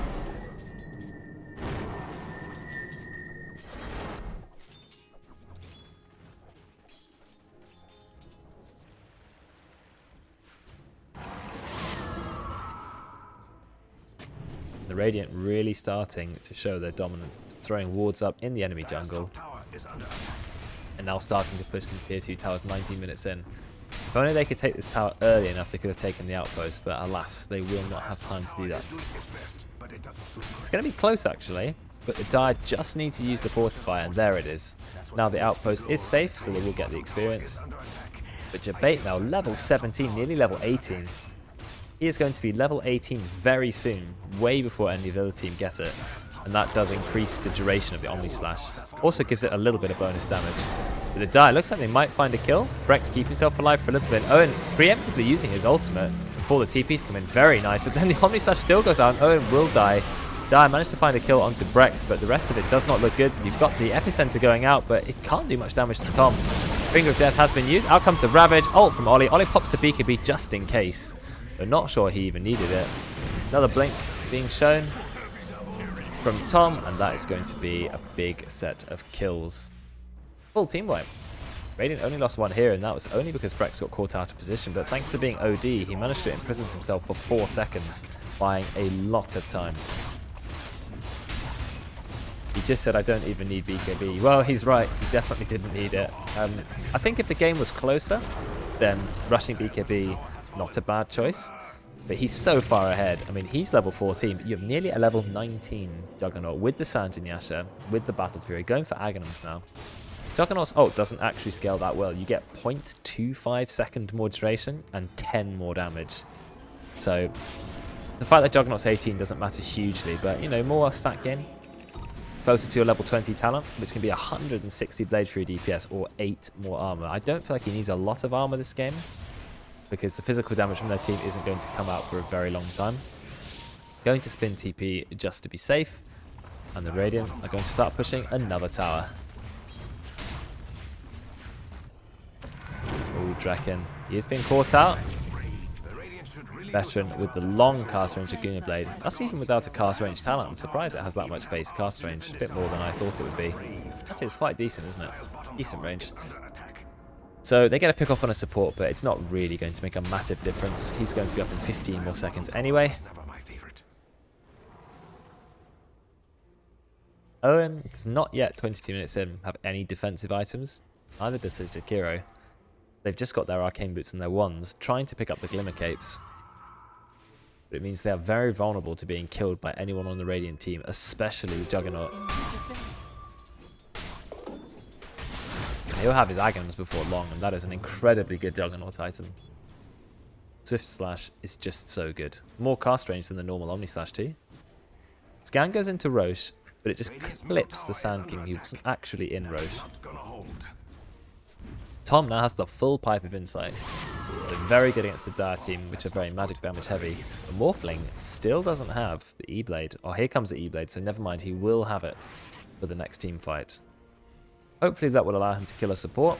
The Radiant really starting to show their dominance, throwing wards up in the enemy jungle, and now starting to push the tier 2 towers 19 minutes in. If only they could take this tower early enough, they could have taken the outpost, but alas, they will not have time to do that. It's going to be close actually, but the Dire just need to use the fortifier, and there it is. Now the outpost is safe, so they will get the experience. But Jabate now level 17, nearly level 18. He is going to be level 18 very soon, way before any of the other team get it. And that does increase the duration of the Omni Slash. Also gives it a little bit of bonus damage. But the Die looks like they might find a kill. Brex keep himself alive for a little bit. Owen preemptively using his ultimate before the TPs come in. Very nice. But then the Omni Slash still goes out and Owen will die. Die managed to find a kill onto Brex, but the rest of it does not look good. You've got the Epicenter going out, but it can't do much damage to Tom. Finger of Death has been used. Out comes the Ravage. Ult from Ollie. Ollie pops the BKB just in case. But not sure he even needed it. Another blink being shown from Tom, and that is going to be a big set of kills. Full team wipe. Radiant only lost one here, and that was only because Brex got caught out of position, but thanks to being OD, he managed to imprison himself for 4 seconds, buying a lot of time. He just said, I don't even need BKB. Well, he's right, he definitely didn't need it. I think if the game was closer, then rushing BKB, not a bad choice. But he's so far ahead. I mean, he's level 14, but you have nearly a level 19 Juggernaut with the Sanjin Yasha, with the Battle Fury, going for Aghanims now. Juggernaut's ult doesn't actually scale that well. You get 0.25 second more duration and 10 more damage. So the fact that Juggernaut's 18 doesn't matter hugely, but you know, more stat gain. Closer to a level 20 talent, which can be 160 Blade Fury DPS or 8 more armor. I don't feel like he needs a lot of armor this game, because the physical damage from their team isn't going to come out for a very long time. Going to spin TP just to be safe, and the Radiant are going to start pushing another tower. Oh, Draken. He is being caught out. Veteran with the long cast range of Guna Blade. That's even without a cast range talent. I'm surprised it has that much base cast range. A bit more than I thought it would be. Actually, it's quite decent, isn't it? Decent range. So they get a pick off on a support, but it's not really going to make a massive difference. He's going to be up in 15 more seconds anyway. Owen is not yet 22 minutes in, have any defensive items. Neither does Jakiro. They've just got their Arcane Boots and their Wands, trying to pick up the Glimmer Capes. But it means they are very vulnerable to being killed by anyone on the Radiant team, especially the Juggernaut. He'll have his Aghanims before long, and that is an incredibly good Juggernaut item. Swift Slash is just so good. More cast range than the normal Omni Slash too. Scan goes into Roche, but it just clips the Sand King, who wasn't actually in Roche. Tom now has the full Pipe of Insight. They're very good against the Dire team, which are very magic damage heavy. The Morphling still doesn't have the E-Blade. Oh, here comes the E-Blade, so never mind, he will have it for the next team fight. Hopefully that will allow him to kill a support.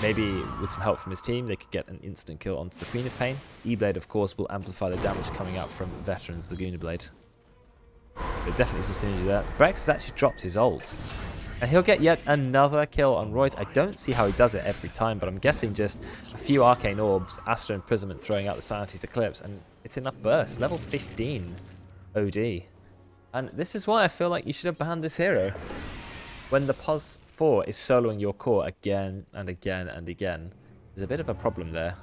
Maybe with some help from his team, they could get an instant kill onto the Queen of Pain. E-Blade, of course, will amplify the damage coming out from Veteran's Laguna Blade. But definitely some synergy there. Brex has actually dropped his ult. And he'll get yet another kill on Royce. I don't see how he does it every time, but I'm guessing just a few Arcane Orbs, Astro Imprisonment throwing out the Sanity's Eclipse, and it's enough burst. Level 15 OD. And this is why I feel like you should have banned this hero. When the POS 4 is soloing your core again and again and again, there's a bit of a problem there.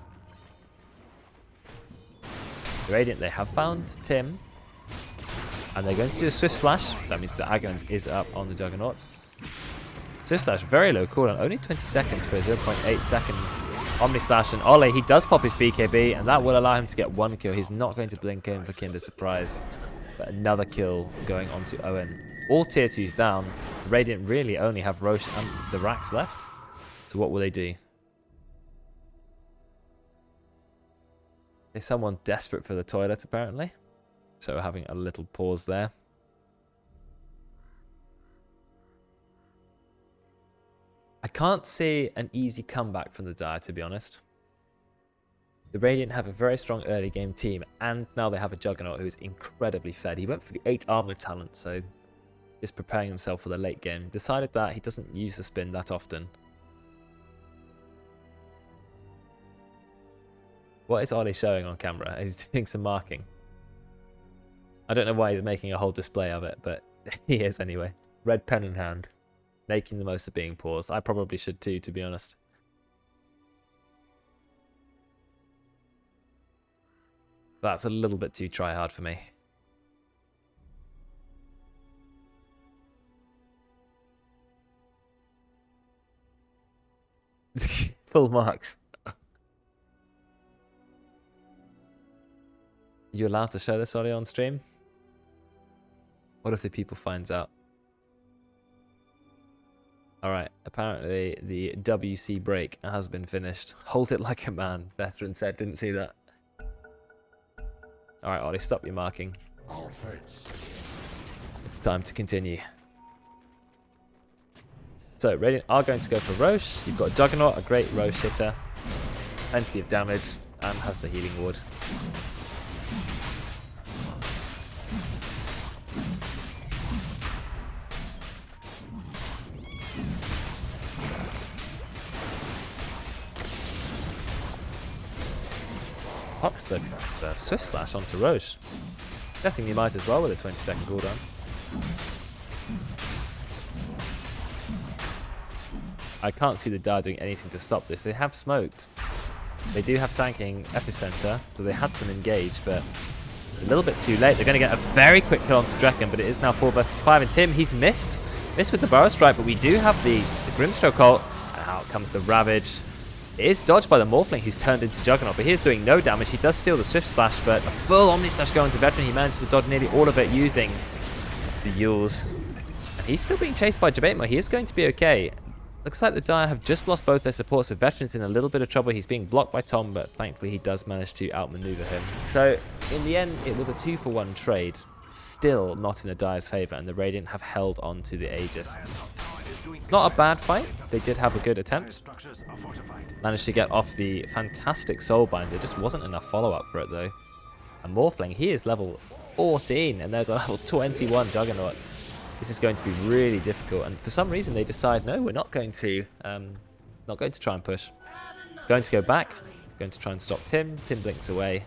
The Radiant, they have found Tim. And they're going to do a Swift Slash. That means the Aghanim's is up on the Juggernaut. Swift Slash, very low cooldown. Only 20 seconds for a 0.8 second Omni Slash. And Ole, he does pop his BKB, and that will allow him to get one kill. He's not going to blink in for Kinder Surprise. But another kill going on to Owen. All tier 2s down. Radiant really only have Roche and the Rax left. So what will they do? Is someone desperate for the toilet, apparently? So we're having a little pause there. I can't see an easy comeback from the Dire, to be honest. The Radiant have a very strong early game team, and now they have a Juggernaut who is incredibly fed. He went for the 8 armor talent, so just preparing himself for the late game. Decided that he doesn't use the spin that often. What is Ollie showing on camera? He's doing some marking. I don't know why he's making a whole display of it, but he is anyway. Red pen in hand. Making the most of being paused. I probably should too, to be honest. That's a little bit too try hard for me. Full marks. You allowed to show this Ollie on stream? What if the people finds out? Alright, apparently the WC break has been finished. Hold it like a man, veteran said. Didn't see that. Alright, Ollie, stop your marking. It's time to continue. So, Radiant are going to go for Roche. You've got Juggernaut, a great Roche hitter. Plenty of damage, and has the healing ward. Pops the Swift Slash onto Roche. Guessing he might as well with a 20-second cooldown. I can't see the Dire doing anything to stop this. They have smoked. They do have Sanking Epicenter, so they had some engage, but a little bit too late. They're going to get a very quick kill on Draken, but it is now 4 versus 5. And Tim, he's missed with the Burrow Strike, but we do have the Grimstroke ult. And out comes the Ravage. It is dodged by the Morphling, who's turned into Juggernaut, but he's doing no damage. He does steal the Swift Slash, but a full Omni Slash going to Veteran. He manages to dodge nearly all of it using the Yules. And he's still being chased by Jabatemo. He is going to be okay. Looks like the Dire have just lost both their supports, but Veteran's in a little bit of trouble. He's being blocked by Tom, but thankfully he does manage to outmaneuver him. So, in the end, it was a 2-for-1 trade. Still not in the Dire's favour, and the Radiant have held on to the Aegis. Not a bad fight. They did have a good attempt. Managed to get off the fantastic Soulbind. There just wasn't enough follow-up for it, though. And Morphling, he is level 14, and there's a level 21 Juggernaut. This is going to be really difficult, and for some reason they decide, no, we're not going to try and push. Going to go back, going to try and stop Tim. Tim blinks away.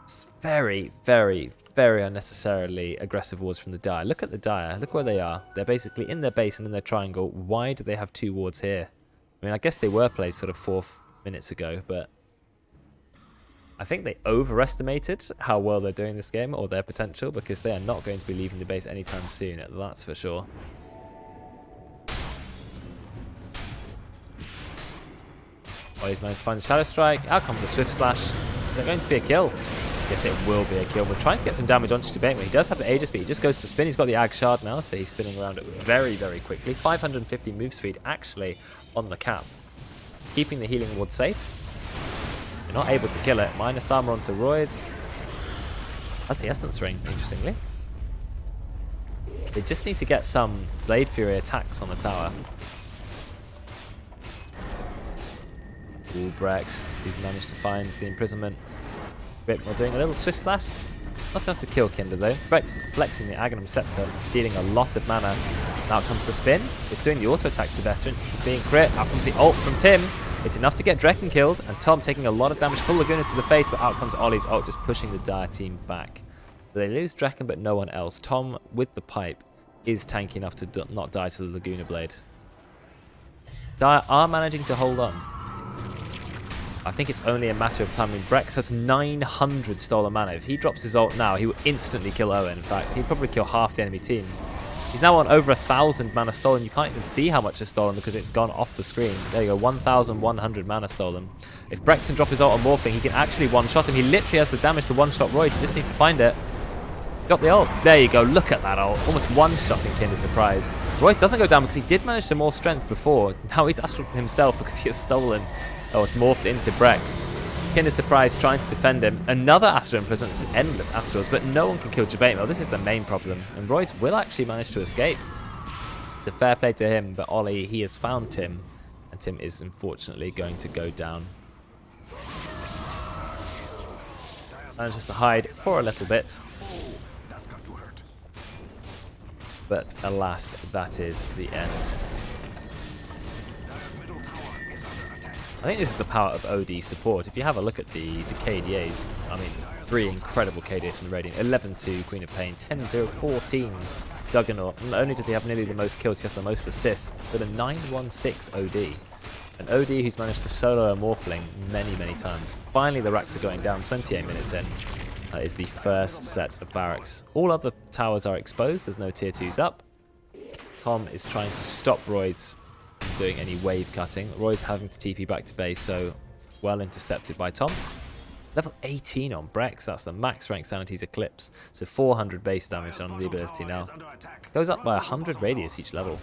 It's very, very, very unnecessarily aggressive wards from the Dire. Look at the Dire, look where they are. They're basically in their base and in their triangle. Why do they have 2 wards here? I mean, I guess they were placed sort of 4 minutes ago, but I think they overestimated how well they're doing this game, or their potential, because they are not going to be leaving the base anytime soon, that's for sure. Oh, he's managed to find a Shadow Strike. Out comes a Swift Slash. Is that going to be a kill? Yes, it will be a kill. We're trying to get some damage onto Jabatemo. He does have the Aegis, but he just goes to spin. He's got the Ag Shard now, so he's spinning around it very, very quickly. 550 move speed actually on the cap. Keeping the healing ward safe. Not able to kill it. Minus armor onto Roids. That's the Essence Ring, interestingly. They just need to get some Blade Fury attacks on the tower. Ooh, Brex. He's managed to find the imprisonment. Bit more doing a little Swift Slash. Not enough to kill Kinder though. Brex flexing the Aghanim Scepter, stealing a lot of mana. Now comes the spin. He's doing the auto attacks to Veteran. He's being crit. Out comes the ult from Tim. It's enough to get Draken killed, and Tom taking a lot of damage, full Laguna to the face, but out comes Ollie's ult, just pushing the Dire team back. So they lose Draken, but no one else. Tom, with the pipe, is tanky enough to not die to the Laguna Blade. Dire are managing to hold on. I think it's only a matter of time. I mean, Brex has 900 stolen mana. If he drops his ult now, he will instantly kill Owen. In fact, he'd probably kill half the enemy team. He's now on over 1,000 mana stolen. You can't even see how much is stolen because it's gone off the screen. There you go, 1,100 mana stolen. If Brex can drop his ult on Morphling, he can actually one-shot him. He literally has the damage to one-shot Roy. You just need to find it. Got the ult. There you go. Look at that ult. Almost one-shotting Kinder Surprise. Royce doesn't go down because he did manage to morph strength before. Now he's astral himself because he has stolen or morphed into Brex. Kinder Surprise trying to defend him. Another Astral Imprisonment. Just endless Astrals, but no one can kill Jabate. This is the main problem. And Royce will actually manage to escape. It's a fair play to him, but Ollie, he has found Tim. And Tim is unfortunately going to go down. Manages to hide for a little bit. But alas, that is the end. I think this is the power of OD support. If you have a look at the KDAs, I mean, 3 incredible KDAs from the Radiant. 11-2 Queen of Pain, 10-0, 14 Juggernaut. Not only does he have nearly the most kills, he has the most assists, but a 9-1-6 OD. An OD who's managed to solo a Morphling many, many times. Finally, the racks are going down 28 minutes in. That is the first set of barracks. All other towers are exposed. There's no tier 2s up. Tom is trying to stop Royd's doing any wave cutting. Royd's having to TP back to base, so well intercepted by Tom. Level 18 on Brex. That's the max rank Sanity's Eclipse. So 400 base damage on the ability now. Goes up by 100 radius each level.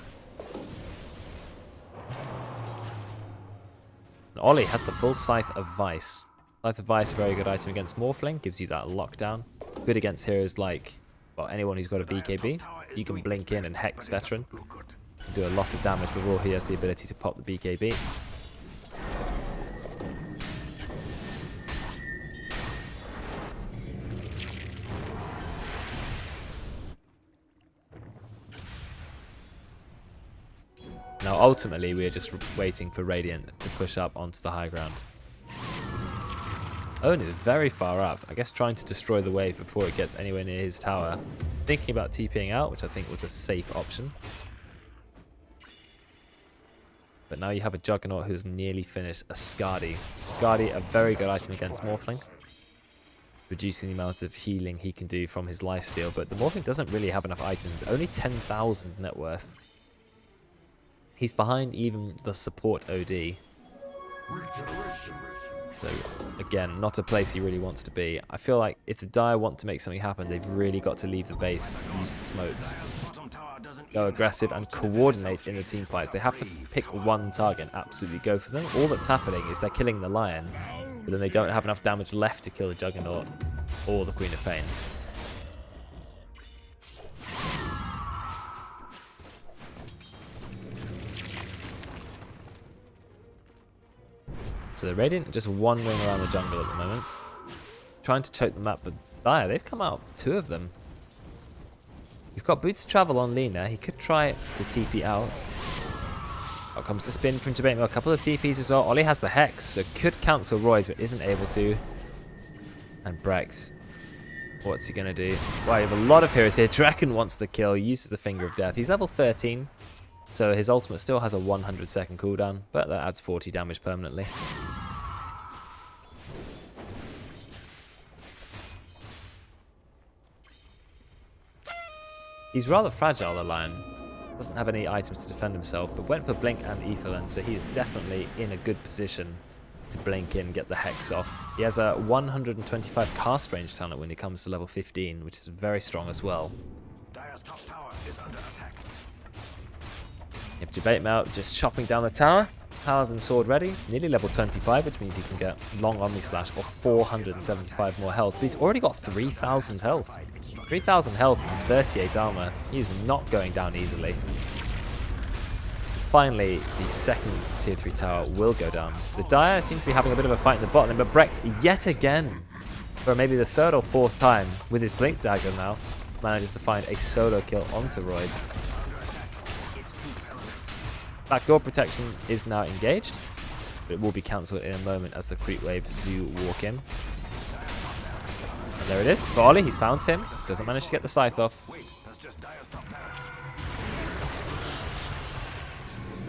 And Ollie has the full Scythe of Vice. Scythe of Vice, a very good item against Morphling. Gives you that lockdown. Good against heroes like, well, anyone who's got a BKB. You can blink in and Hex Veteran. Do a lot of damage before he has the ability to pop the BKB. Now ultimately we are just waiting for Radiant to push up onto the high ground. Owen is very far up, I guess trying to destroy the wave before it gets anywhere near his tower. Thinking about TPing out, which I think was a safe option. But now you have a Juggernaut who's nearly finished a Skadi. Skadi, a very good item against Morphling. Reducing the amount of healing he can do from his lifesteal, but the Morphling doesn't really have enough items. Only 10,000 net worth. He's behind even the support OD. So, again, not a place he really wants to be. I feel like if the Dire want to make something happen, they've really got to leave the base, use the smokes, go aggressive and coordinate in the team fights. They have to pick one target and absolutely go for them. All that's happening is they're killing the Lion, but then they don't have enough damage left to kill the Juggernaut or the Queen of Pain. So the Radiant are just wandering around the jungle at the moment, trying to choke them up, but Dire, they've come out, 2 of them. You've got Boots of Travel on Lina. He could try to TP out. Out comes the spin from Jabate. A couple of TPs as well. Ollie has the Hex, so could cancel Roy's, but isn't able to. And Brex, what's he going to do? Wow, you have a lot of heroes here. Draken wants the kill, uses the Finger of Death. He's level 13, so his ultimate still has a 100-second cooldown, but that adds 40 damage permanently. He's rather fragile, the Lion. Doesn't have any items to defend himself, but went for Blink and Aetherland, so he is definitely in a good position to blink in, get the Hex off. He has a 125 cast range talent when he comes to level 15, which is very strong as well. Dire's top tower is under attack. If Jabate out, just chopping down the tower. Paladin Sword ready, nearly level 25, which means he can get long Omni Slash or 475 more health. But he's already got 3,000 health. 3,000 health and 38 armor. He's not going down easily. Finally, the second tier 3 tower will go down. The Dire seem to be having a bit of a fight in the bottom, but Brex yet again, for maybe the 3rd or 4th time, with his Blink Dagger now, manages to find a solo kill onto Roids. Backdoor protection is now engaged, but it will be cancelled in a moment as the creep wave do walk in. And there it is. For Ollie, he's found him. Doesn't manage to get the scythe off.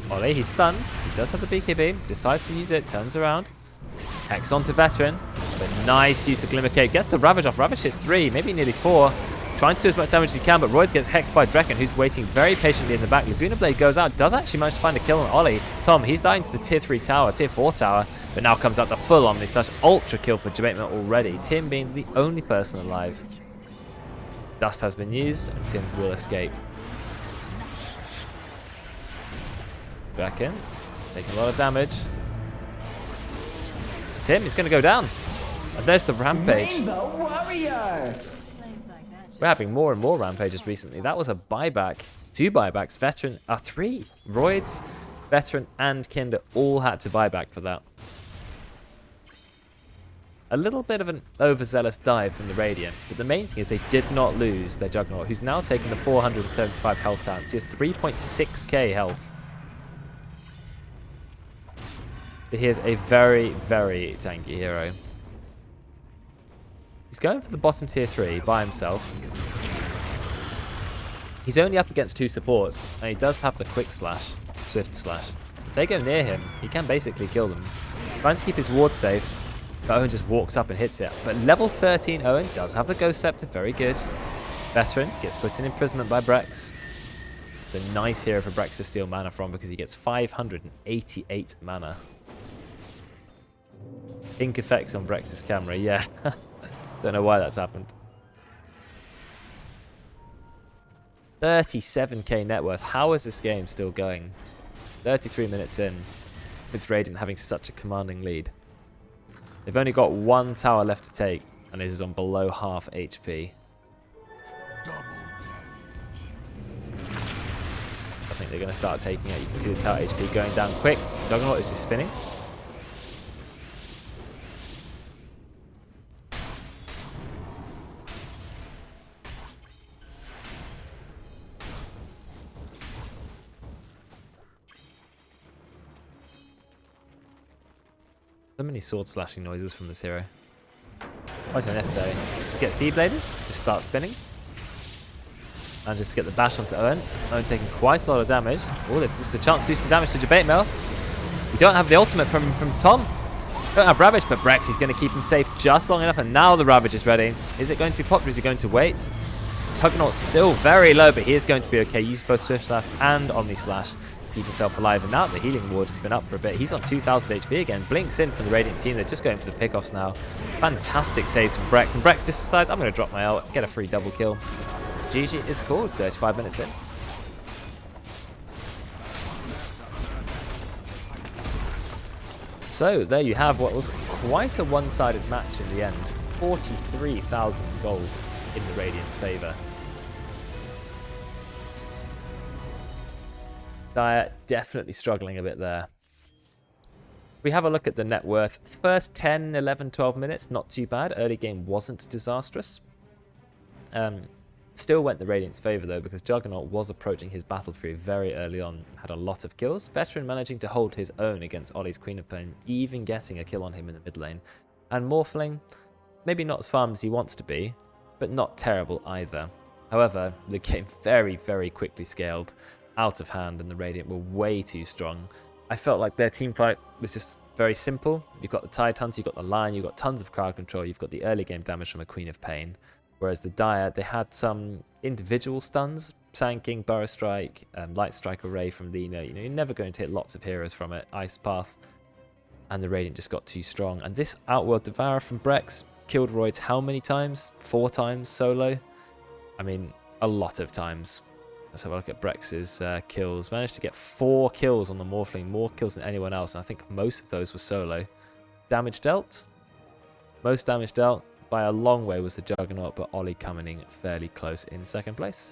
Ollie, he's stunned. He does have the BKB. Decides to use it. Turns around. Hex onto Veteran. But nice use of Glimmer Cape. Gets the Ravage off. Ravage hits 3, maybe nearly 4. Trying to do as much damage as he can, but Royds gets hexed by Drekken, who's waiting very patiently in the back. Laguna Blade goes out, does actually manage to find a kill on Ollie. Tom, he's dying to the tier 3 tower, tier 4 tower, but now comes out the full Omni slash ultra kill for Jabateman already. Tim being the only person alive. Dust has been used, and Tim will escape. Drekken, taking a lot of damage. Tim is going to go down. And there's the Rampage. Rainbow Warrior! We're having more and more Rampages recently. That was a buyback. 2 buybacks. Veteran, 3. Roids, Veteran, and Kinder all had to buy back for that. A little bit of an overzealous dive from the Radiant, but the main thing is they did not lose their Juggernaut, who's now taken the 475 health down. So he has 3.6k health. But he is a very, very tanky hero. He's going for the bottom tier 3 by himself. He's only up against 2 supports, and he does have the quick slash, swift slash. If they go near him, he can basically kill them. Trying to keep his ward safe, but Owen just walks up and hits it. But level 13 Owen does have the Ghost Scepter, very good. Veteran gets put in imprisonment by Brex. It's a nice hero for Brex to steal mana from because he gets 588 mana. Ink effects on Brex's camera, yeah. Don't know why that's happened. 37k net worth. How is this game still going? 33 minutes in, with Radiant having such a commanding lead. They've only got 1 tower left to take, and this is on below half HP. I think they're going to start taking it. You can see the tower HP going down quick. Juggernaut is just spinning. So many sword slashing noises from this hero. Quite unnecessary. Get Seabladed, just start spinning. And just get the bash onto Owen. Owen taking quite a lot of damage. Oh, this is a chance to do some damage to Jabateman. We don't have the ultimate from Tom. Don't have Ravage, but Brex is going to keep him safe just long enough, and now the Ravage is ready. Is it going to be popped or is he going to wait? Juggernaut's still very low, but he is going to be okay. Use both Swift Slash and Omni Slash. Keep himself alive, and now the healing ward has been up for a bit. He's on 2000 HP again. Blinks in from the Radiant team. They're just going for the pickoffs now. Fantastic saves from Brex, and Brex just decides, I'm going to drop my ult, get a free double kill. GG is called. 35 minutes in. So there you have what was quite a one-sided match in the end. 43,000 gold in the Radiant's favour. Dire definitely struggling a bit there. We have a look at the net worth. First 10, 11, 12 minutes, not too bad. Early game wasn't disastrous. Still went the Radiant's favour though, because Juggernaut was approaching his battle tree very early on, had a lot of kills. Veteran managing to hold his own against Ollie's Queen of Pain, even getting a kill on him in the mid lane. And Morphling, maybe not as farmed as he wants to be, but not terrible either. However, the game very, very quickly scaled out of hand, and the Radiant were way too strong. I felt like their team fight was just very simple. You've got the Tide Hunter, you've got the Lion, you've got tons of crowd control, you've got the early game damage from a Queen of Pain. Whereas the Dire, they had some individual stuns, Sand King, Burrow Strike, Light Strike Array from Lina. You know, you're never going to hit lots of heroes from it. Ice Path, and the Radiant just got too strong. And this Outworld Devourer from Brex killed Roids how many times? 4 times solo? I mean, a lot of times. Let's have a look at Brex's kills. Managed to get 4 kills on the Morphling, more kills than anyone else, and I think most of those were solo. Damage dealt? Most damage dealt by a long way was the Juggernaut, but Ollie coming in fairly close in second place.